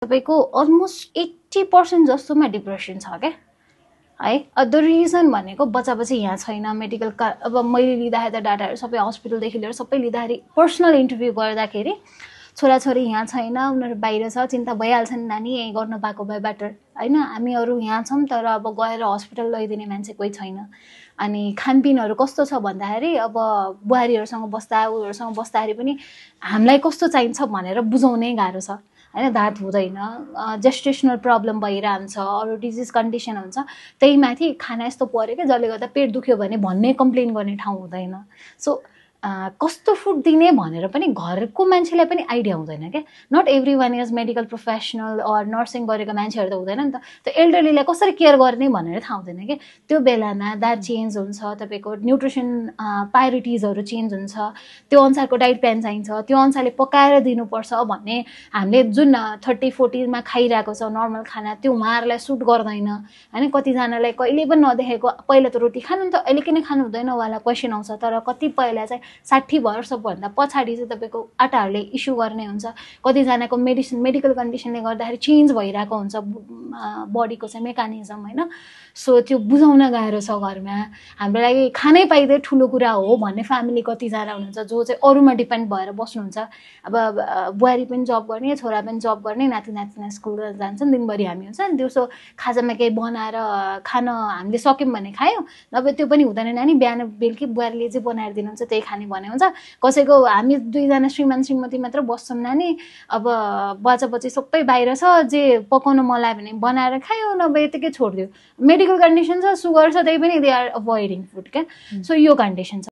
तपाईको अलमोस्ट 80% जस्तोमा डिप्रेसन छ के है। द रिजन भनेको बच्चा यहाँ छैन, मेडिकल अब मैले लिँदाखेरि त डाटाहरू सबै हस्पिटलदेखि लिएर सबै लिँदाखेरि पर्सनल इन्टरभ्यू गर्दाखेरि छोराछोरी यहाँ छैन, उनीहरू बाहिर छ, चिन्ता भइहाल्छ नि नानी, यही गर्नु पाएको भए बेटर होइन। हामीहरू यहाँ छौँ तर अब गएर हस्पिटल लैदिने मान्छे कोही छैन। अनि खानपिनहरू कस्तो छ भन्दाखेरि अब बुहारीहरूसँग बस्दा उयोहरूसँग बस्दाखेरि पनि हामीलाई कस्तो चाहिन्छ भनेर बुझाउनै गाह्रो छ होइन। दाँत हुँदैन, जेस्टेसनल प्रब्लम भइरहन्छ, अरू डिजिज कन्डिसन हुन्छ, त्यही माथि खाना यस्तो पऱ्यो क्या जसले गर्दा पेट दुख्यो भने भन्ने कम्प्लेन गर्ने ठाउँ हुँदैन। सो कस्तो फुड दिने भनेर पनि घरको मान्छेलाई पनि आइडिया हुँदैन क्या। Not every one is medical professional or nursing गरेको मान्छेहरू त हुँदैन नि त। त्यो एल्डरलीलाई कसरी केयर गर्ने भनेर थाहा हुँदैन क्या। त्यो बेलामा डायट चेन्ज हुन्छ, तपाईँको न्युट्रिसन प्रायोरिटिजहरू चेन्ज हुन्छ, त्यो अनुसारको डाइट प्लान चाहिन्छ, त्यो अनुसारले पकाएर दिनुपर्छ भन्ने हामीले जुन 30-40मा खाइरहेको छ नर्मल खाना, त्यो उहाँहरूलाई सुट गर्दैन होइन। कतिजनालाई कहिले पनि नदेखेको पहिला त रोटी खानु नि त, अहिले किन खानु हुँदैन वाला क्वेसन आउँछ। तर कतिपयलाई चाहिँ 60 वर्षभन्दा पछाडि चाहिँ तपाईँको आटाहरूले इस्यु गर्ने हुन्छ। कतिजनाको मेडिकल कन्डिसनले गर्दाखेरि चेन्ज भइरहेको हुन्छ बडीको चाहिँ मेकानिजम होइन। सो त्यो बुझाउन गाह्रो छ घरमा। हाम्रो लागि खानै पाइदिए ठुलो कुरा हो भन्ने फ्यामिली कतिजना हुनुहुन्छ जो चाहिँ अरूमा डिपेन्ड भएर बस्नुहुन्छ। अब बुहारी पनि जब गर्ने, छोरा पनि जब गर्ने, नाति नातिना स्कुल जान्छन्, दिनभरि हामी हुन्छ नि, दिउँसो खाजामा केही बनाएर खान हामीले सक्यौँ भने खायौँ, नभए त्यो पनि हुँदैन नानी, बिहान बेलुकी बुहारीले चाहिँ बनाएर दिनुहुन्छ त्यही खाने भने हुन्छ। कसैको हामी 2जना श्रीमान श्रीमती मात्र बस्छौँ नानी, अब बच्चा बच्ची सबै बाहिर छ, जे पकाउन मन लाग्यो भने बनाएर खायो, नभए यतिकै छोडिदियो। मेडिकल कन्डिसन छ, सुगर छ, त्यही पनि दे आर अभोइडिङ फुड क्या। सो यो कन्डिसन छ।